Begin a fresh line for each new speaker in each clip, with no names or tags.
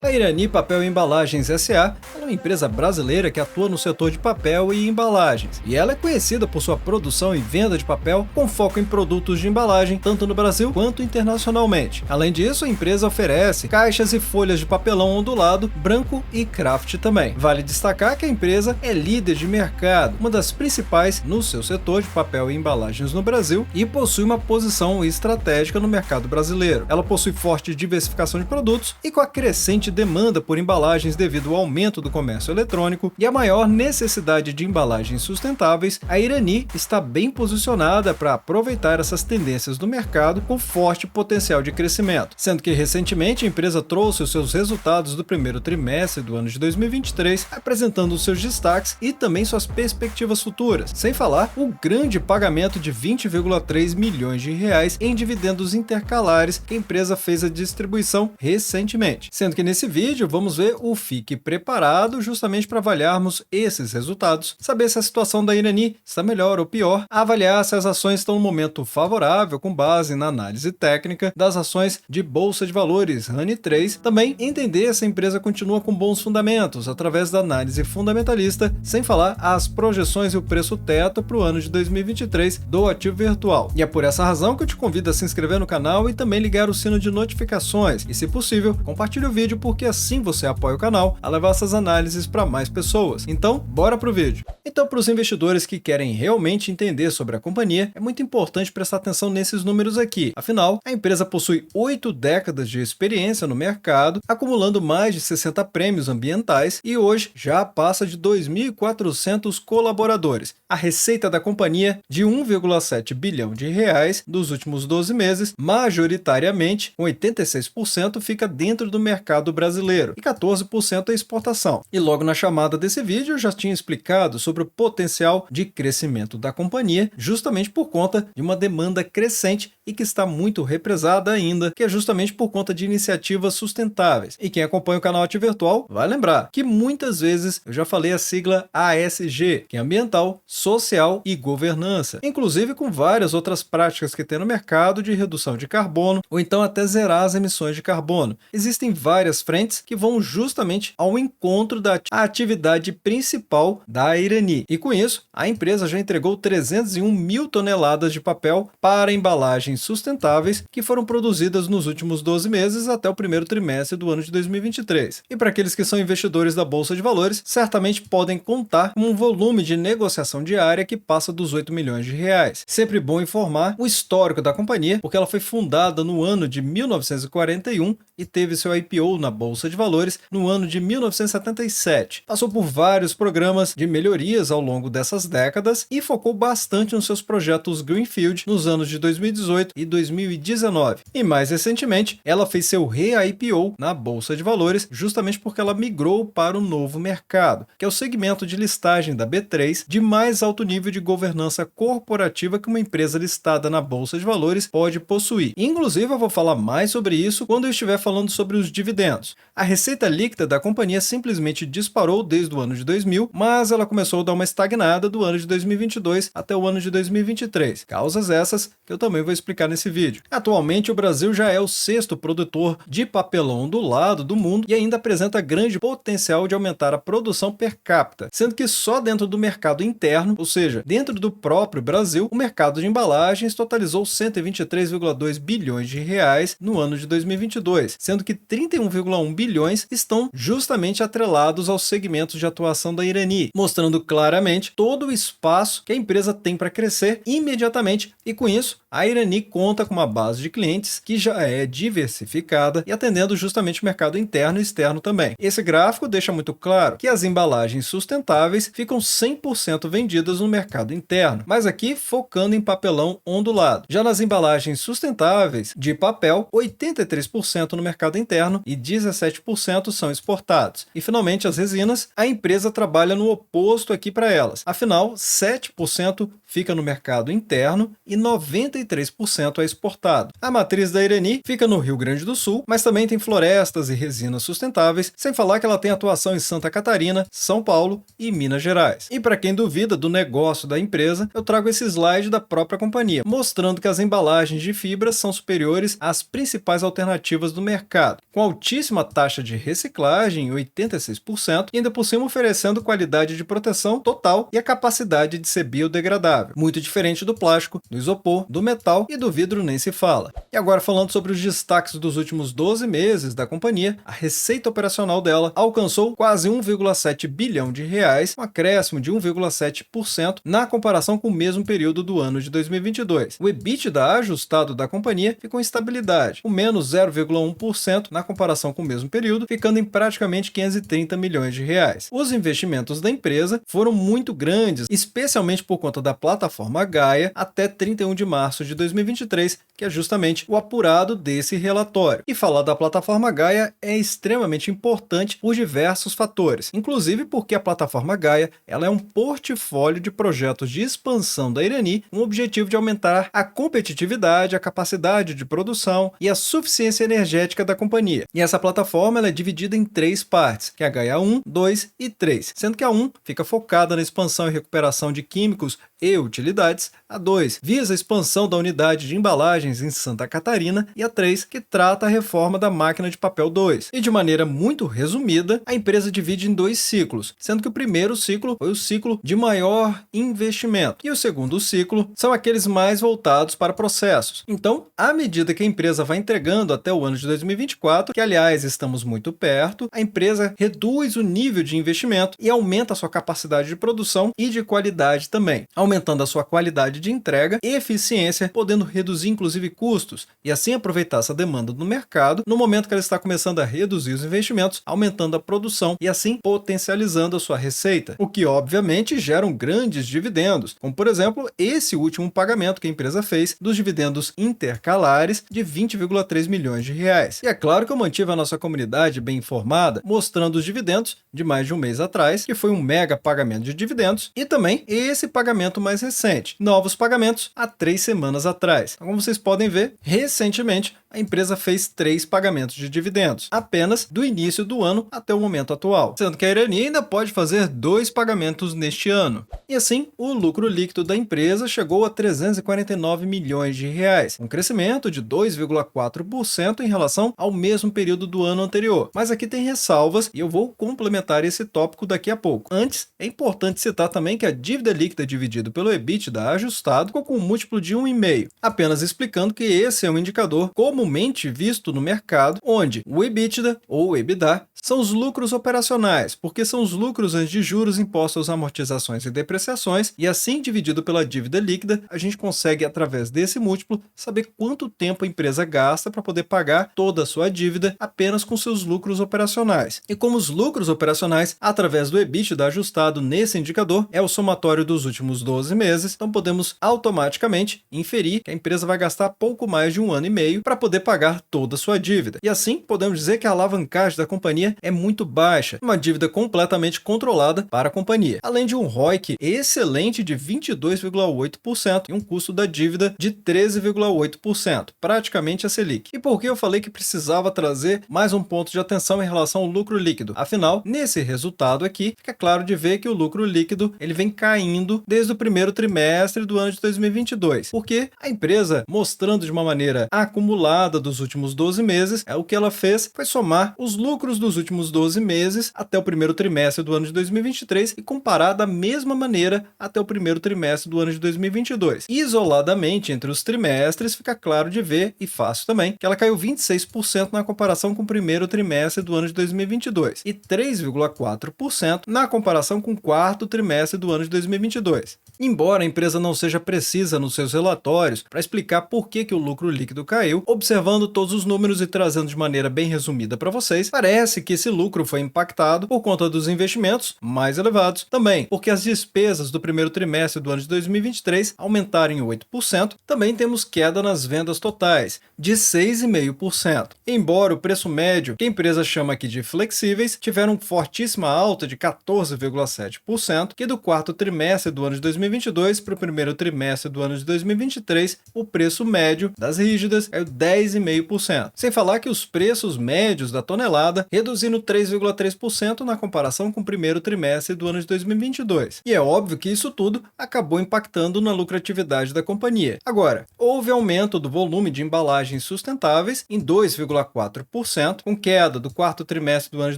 A Irani Papel e Embalagens S.A. é uma empresa brasileira que atua no setor de papel e embalagens, e ela é conhecida por sua produção e venda de papel com foco em produtos de embalagem, tanto no Brasil quanto internacionalmente. Além disso, a empresa oferece caixas e folhas de papelão ondulado, branco e craft também. Vale destacar que a empresa é líder de mercado, uma das principais no seu setor de papel e embalagens no Brasil, e possui uma posição estratégica no mercado brasileiro. Ela possui forte diversificação de produtos e com a crescente demanda por embalagens devido ao aumento do comércio eletrônico e a maior necessidade de embalagens sustentáveis, a Irani está bem posicionada para aproveitar essas tendências do mercado com forte potencial de crescimento, sendo que recentemente a empresa trouxe os seus resultados do primeiro trimestre do ano de 2023, apresentando os seus destaques e também suas perspectivas futuras, sem falar o grande pagamento de 20,3 milhões de reais em dividendos intercalares que a empresa fez a distribuição recentemente, sendo que nesse vídeo vamos ver o Fique Preparado justamente para avaliarmos esses resultados, saber se a situação da Irani está melhor ou pior, avaliar se as ações estão no momento favorável com base na análise técnica das ações de Bolsa de Valores RANI3, também entender se a empresa continua com bons fundamentos através da análise fundamentalista, sem falar as projeções e o preço teto para o ano de 2023 do ativo virtual. E é por essa razão que eu te convido a se inscrever no canal e também ligar o sino de notificações e, se possível, compartilhe o vídeo porque assim você apoia o canal a levar essas análises para mais pessoas. Então, bora pro vídeo. Então, para os investidores que querem realmente entender sobre a companhia, é muito importante prestar atenção nesses números aqui. Afinal, a empresa possui 8 décadas de experiência no mercado, acumulando mais de 60 prêmios ambientais e hoje já passa de 2.400 colaboradores. A receita da companhia de 1,7 bilhão de reais dos últimos 12 meses, majoritariamente, com 86% fica dentro do mercado brasileiro e 14% é exportação. E logo na chamada desse vídeo eu já tinha explicado sobre o potencial de crescimento da companhia, justamente por conta de uma demanda crescente e que está muito represada ainda, que é justamente por conta de iniciativas sustentáveis. E quem acompanha o canal Ativo Virtual vai lembrar que muitas vezes eu já falei a sigla ASG, que é ambiental, social e governança, inclusive com várias outras práticas que tem no mercado de redução de carbono ou então até zerar as emissões de carbono. Existem várias frentes que vão justamente ao encontro da atividade principal da Irani. E com isso, a empresa já entregou 301 mil toneladas de papel para embalagens sustentáveis que foram produzidas nos últimos 12 meses até o primeiro trimestre do ano de 2023. E para aqueles que são investidores da Bolsa de Valores, certamente podem contar com um volume de negociação diária que passa dos 8 milhões de reais. Sempre bom informar o histórico da companhia, porque ela foi fundada no ano de 1941 e teve seu IPO na Bolsa de Valores no ano de 1977. Passou por vários programas de melhorias ao longo dessas décadas e focou bastante nos seus projetos Greenfield nos anos de 2018 e 2019. E mais recentemente, ela fez seu re-IPO na Bolsa de Valores justamente porque ela migrou para o novo mercado, que é o segmento de listagem da B3 de mais alto nível de governança corporativa que uma empresa listada na Bolsa de Valores pode possuir. Inclusive, eu vou falar mais sobre isso quando eu estiver falando sobre os dividendos. A receita líquida da companhia simplesmente disparou desde o ano de 2000, mas ela começou a dar uma estagnada do ano de 2022 até o ano de 2023. Causas essas que eu também vou explicar nesse vídeo. Atualmente, o Brasil já é o 6º produtor de papelão ondulado do mundo e ainda apresenta grande potencial de aumentar a produção per capita, sendo que só dentro do mercado interno, ou seja, dentro do próprio Brasil, o mercado de embalagens totalizou 123,2 bilhões de reais no ano de 2022, sendo que 31,1 bilhões estão justamente atrelados aos segmentos de atuação da Irani, mostrando claramente todo o espaço que a empresa tem para crescer imediatamente, e com isso, a Irani conta com uma base de clientes que já é diversificada e atendendo justamente o mercado interno e externo também. Esse gráfico deixa muito claro que as embalagens sustentáveis ficam 100% vendidas no mercado interno, mas aqui focando em papelão ondulado. Já nas embalagens sustentáveis de papel, 83% no mercado interno e 17% são exportados. E finalmente as resinas, a empresa trabalha no oposto aqui para elas. Afinal, 7% fica no mercado interno e 90 33% é exportado. A matriz da Irani fica no Rio Grande do Sul, mas também tem florestas e resinas sustentáveis, sem falar que ela tem atuação em Santa Catarina, São Paulo e Minas Gerais. E para quem duvida do negócio da empresa, eu trago esse slide da própria companhia, mostrando que as embalagens de fibra são superiores às principais alternativas do mercado, com altíssima taxa de reciclagem, 86%, e ainda por cima oferecendo qualidade de proteção total e a capacidade de ser biodegradável, muito diferente do plástico, do isopor, do metal e do vidro nem se fala. E agora falando sobre os destaques dos últimos 12 meses da companhia, a receita operacional dela alcançou quase 1,7 bilhão de reais, um acréscimo de 1,7% na comparação com o mesmo período do ano de 2022. O EBITDA ajustado da companhia ficou em estabilidade, com menos 0,1% na comparação com o mesmo período, ficando em praticamente 530 milhões de reais. Os investimentos da empresa foram muito grandes, especialmente por conta da plataforma Gaia, até 31 de março de 2023, que é justamente o apurado desse relatório. E falar da plataforma Gaia é extremamente importante por diversos fatores, inclusive porque a plataforma Gaia ela é um portfólio de projetos de expansão da Irani, com o objetivo de aumentar a competitividade, a capacidade de produção e a suficiência energética da companhia. E essa plataforma ela é dividida em 3 partes, que é a Gaia 1, 2 e 3, sendo que a 1 fica focada na expansão e recuperação de químicos e utilidades, a 2 visa a expansão da unidade de embalagens em Santa Catarina e a 3 que trata a reforma da máquina de papel 2. E de maneira muito resumida, a empresa divide em 2 ciclos, sendo que o primeiro ciclo foi o ciclo de maior investimento e o segundo ciclo são aqueles mais voltados para processos. Então, à medida que a empresa vai entregando até o ano de 2024, que aliás estamos muito perto, a empresa reduz o nível de investimento e aumenta a sua capacidade de produção e de qualidade também, aumentando a sua qualidade de entrega e eficiência, podendo reduzir inclusive custos e assim aproveitar essa demanda do mercado no momento que ela está começando a reduzir os investimentos, aumentando a produção e assim potencializando a sua receita, o que obviamente geram grandes dividendos, como por exemplo esse último pagamento que a empresa fez dos dividendos intercalares de 20,3 milhões de reais. E é claro que eu mantive a nossa comunidade bem informada, mostrando os dividendos de mais de um mês atrás, que foi um mega pagamento de dividendos, e também esse pagamento mais recente, novos pagamentos há 3 semanas atrás. Então, como vocês podem ver, recentemente a empresa fez 3 pagamentos de dividendos, apenas do início do ano até o momento atual, sendo que a Irani ainda pode fazer 2 pagamentos neste ano. E assim, o lucro líquido da empresa chegou a 349 milhões de reais, um crescimento de 2,4% em relação ao mesmo período do ano anterior. Mas aqui tem ressalvas e eu vou complementar esse tópico daqui a pouco. Antes, é importante citar também que a dívida líquida dividido pelo EBITDA ajustado ficou com um múltiplo de 1,5, apenas explicando que esse é um indicador comumente visto no mercado, onde o EBITDA ou EBITDA são os lucros operacionais, porque são os lucros antes de juros, impostos, amortizações e depreciações, e assim dividido pela dívida líquida, a gente consegue, através desse múltiplo, saber quanto tempo a empresa gasta para poder pagar toda a sua dívida apenas com seus lucros operacionais. E como os lucros operacionais, através do EBITDA ajustado nesse indicador, é o somatório dos últimos 12 meses, então podemos automaticamente inferir que a empresa vai gastar pouco mais de 1 ano e meio para poder pagar toda a sua dívida. E assim, podemos dizer que a alavancagem da companhia é muito baixa, uma dívida completamente controlada para a companhia, além de um ROIC excelente de 22,8% e um custo da dívida de 13,8%, praticamente a Selic. E por que eu falei que precisava trazer mais um ponto de atenção em relação ao lucro líquido? Afinal, nesse resultado aqui, fica claro de ver que o lucro líquido ele vem caindo desde o primeiro trimestre do ano de 2022, porque a empresa, mostrando de uma maneira acumulada dos últimos 12 meses, o que ela fez foi somar os lucros dos últimos 12 meses até o primeiro trimestre do ano de 2023 e comparar da mesma maneira até o primeiro trimestre do ano de 2022. Isoladamente entre os trimestres, fica claro de ver e fácil também que ela caiu 26% na comparação com o primeiro trimestre do ano de 2022 e 3,4% na comparação com o quarto trimestre do ano de 2022. Embora a empresa não seja precisa nos seus relatórios para explicar por que o lucro líquido caiu, observando todos os números e trazendo de maneira bem resumida para vocês, parece que esse lucro foi impactado por conta dos investimentos mais elevados, também porque as despesas do primeiro trimestre do ano de 2023 aumentaram em 8%, também temos queda nas vendas totais, de 6,5%. Embora o preço médio, que a empresa chama aqui de flexíveis, tiveram fortíssima alta de 14,7%, que do quarto trimestre do ano de 2022 para o primeiro trimestre do ano de 2023, o preço médio das rígidas caiu 10,5%. Sem falar que os preços médios da tonelada reduziram 3,3% na comparação com o primeiro trimestre do ano de 2022. E é óbvio que isso tudo acabou impactando na lucratividade da companhia. Agora, houve aumento do volume de embalagens sustentáveis em 2,4%, com queda do quarto trimestre do ano de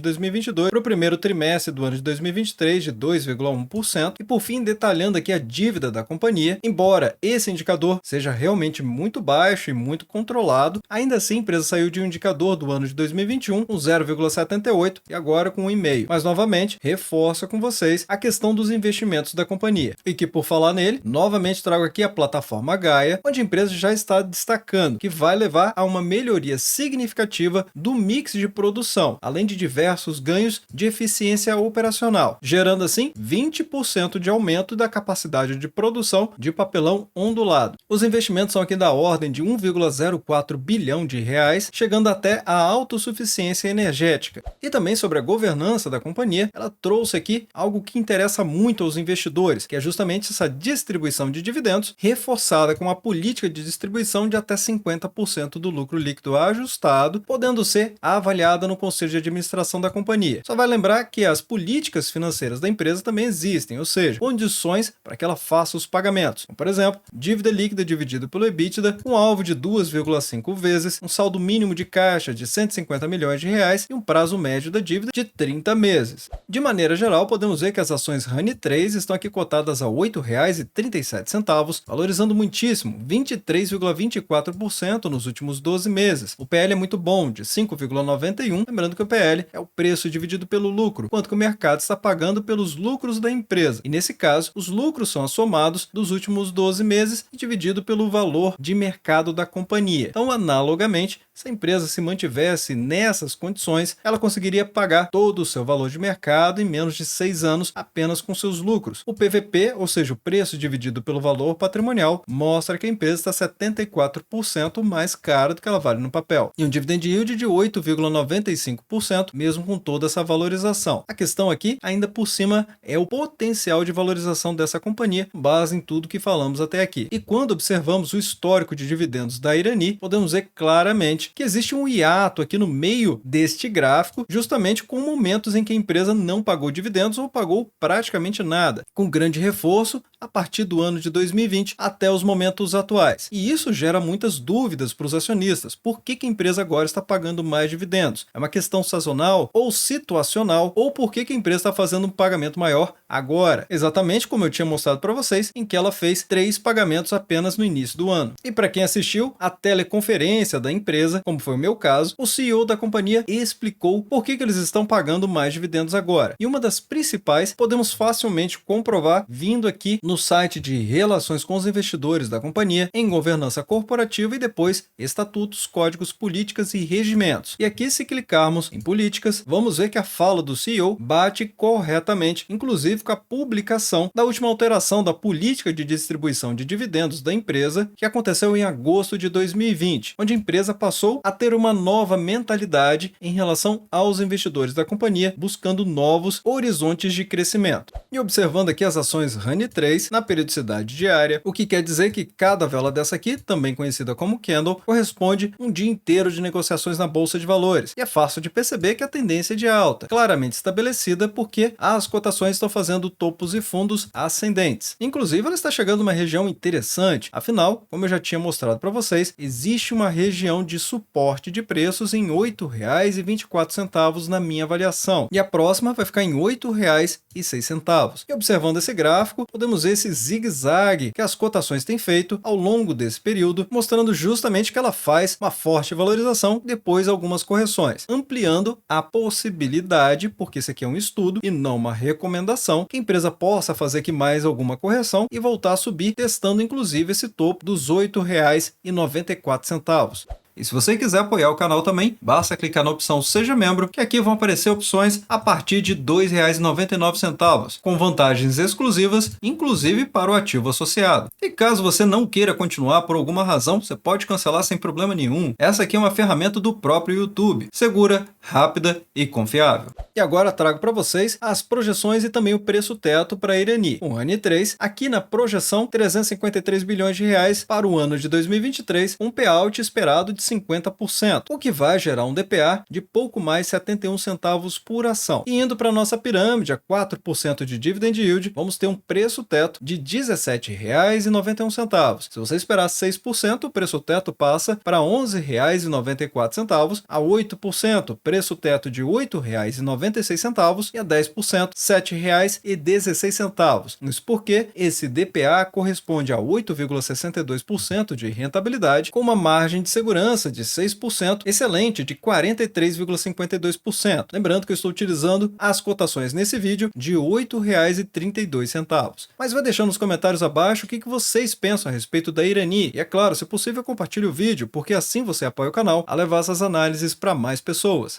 2022 para o primeiro trimestre do ano de 2023 de 2,1%, e por fim, detalhando aqui a dívida da companhia, embora esse indicador seja realmente muito baixo e muito controlado, ainda assim a empresa saiu de um indicador do ano de 2021 com 0,78 e agora com 1,5. Mas novamente, reforço com vocês a questão dos investimentos da companhia. E que por falar nele, novamente trago aqui a plataforma Gaia, onde a empresa já está destacando que vai levar a uma melhoria significativa do mix de produção, além de diversos ganhos de eficiência operacional, gerando assim 20% de aumento da capacidade de produção de papelão ondulado. Os investimentos são aqui da ordem de 1,04 bilhão de reais, chegando até a autossuficiência energética. E também sobre a governança da companhia, ela trouxe aqui algo que interessa muito aos investidores, que é justamente essa distribuição de dividendos reforçada com uma política de distribuição de até 50% do lucro líquido ajustado, podendo ser avaliada no conselho de administração da companhia. Só vai lembrar que as políticas financeiras da empresa também existem, ou seja, condições para que ela faça os pagamentos. Como, por exemplo, dívida líquida dividido pelo EBITDA, um alvo de 2,5 vezes, um saldo mínimo de caixa de 150 milhões de reais e um prazo médio da dívida de 30 meses. De maneira geral, podemos ver que as ações RANI3 estão aqui cotadas a R$ 8,37, valorizando muitíssimo, 23,24% nos últimos 12 meses. O PL é muito bom, de 5,91, lembrando que o PL é o preço dividido pelo lucro, quanto que o mercado está pagando pelos lucros da empresa. E nesse caso, os lucros são somados dos últimos 12 meses e dividido pelo valor de mercado da companhia. Então, analogamente, se a empresa se mantivesse nessas condições, ela conseguiria pagar todo o seu valor de mercado em menos de 6 anos apenas com seus lucros. O PVP, ou seja, o preço dividido pelo valor patrimonial, mostra que a empresa está 74% mais cara do que ela vale no papel. E um dividend yield de 8,95%, mesmo com toda essa valorização. A questão aqui, ainda por cima, é o potencial de valorização dessa companhia, com base em tudo que falamos até aqui. E quando observamos o histórico de dividendos da Irani, podemos ver claramente que existe um hiato aqui no meio deste gráfico, justamente com momentos em que a empresa não pagou dividendos ou pagou praticamente nada, com grande reforço a partir do ano de 2020 até os momentos atuais. E isso gera muitas dúvidas para os acionistas. Por que a empresa agora está pagando mais dividendos? É uma questão sazonal ou situacional? Ou por que a empresa está fazendo um pagamento maior agora? Exatamente como eu tinha mostrado para vocês, em que ela fez 3 pagamentos apenas no início do ano. E para quem assistiu a teleconferência da empresa, como foi o meu caso, o CEO da companhia explicou por que eles estão pagando mais dividendos agora. E uma das principais podemos facilmente comprovar vindo aqui no site de relações com os investidores da companhia, em governança corporativa e depois estatutos, códigos, políticas e regimentos. E aqui, se clicarmos em políticas, vamos ver que a fala do CEO bate corretamente, inclusive com a publicação da última alteração da política de distribuição de dividendos da empresa, que aconteceu em agosto de 2020, onde a empresa passou a ter uma nova mentalidade em relação aos investidores da companhia, buscando novos horizontes de crescimento. E observando aqui as ações RANI3 na periodicidade diária, o que quer dizer que cada vela dessa aqui, também conhecida como candle, corresponde um dia inteiro de negociações na bolsa de valores. E é fácil de perceber que a tendência é de alta, claramente estabelecida porque as cotações estão fazendo topos e fundos ascendentes. Inclusive, ela está chegando a uma região interessante, afinal, como eu já tinha mostrado para vocês, existe uma região de suporte de preços em R$ 8,24 na minha avaliação, e a próxima vai ficar em R$ 8,06. E observando esse gráfico, podemos ver esse zigue-zague que as cotações têm feito ao longo desse período, mostrando justamente que ela faz uma forte valorização, depois algumas correções, ampliando a possibilidade, porque esse aqui é um estudo e não uma recomendação, que a empresa possa fazer aqui mais alguma correção e voltar a subir, testando inclusive esse topo dos R$ 8,94. E se você quiser apoiar o canal também, basta clicar na opção Seja Membro, que aqui vão aparecer opções a partir de R$ 2,99, com vantagens exclusivas, inclusive para o ativo associado. E caso você não queira continuar por alguma razão, você pode cancelar sem problema nenhum. Essa aqui é uma ferramenta do próprio YouTube, segura, rápida e confiável. E agora trago para vocês as projeções e também o preço teto para a Irani. O ANI 3, aqui na projeção, 353 bilhões de reais para o ano de 2023, um payout esperado de 50%, o que vai gerar um DPA de pouco mais 71 centavos por ação. E indo para a nossa pirâmide, a 4% de dividend yield, vamos ter um preço teto de R$ 17,91. Se você esperar 6%, o preço teto passa para R$ 11,94, a 8%, preço teto de R$ 8,96 e a 10%, R$ 7,16. Isso porque esse DPA corresponde a 8,62% de rentabilidade, com uma margem de segurança de 6%, excelente de 43,52%. Lembrando que eu estou utilizando as cotações nesse vídeo de R$ 8,32. Mas vai deixando nos comentários abaixo o que vocês pensam a respeito da Irani. E é claro, se possível, compartilhe o vídeo, porque assim você apoia o canal a levar essas análises para mais pessoas.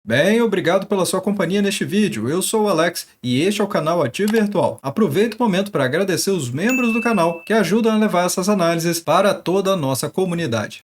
Bem, obrigado pela sua companhia neste vídeo. Eu sou o Alex e este é o canal Ativo Virtual. Aproveito o momento para agradecer os membros do canal que ajudam a levar essas análises para toda a nossa comunidade.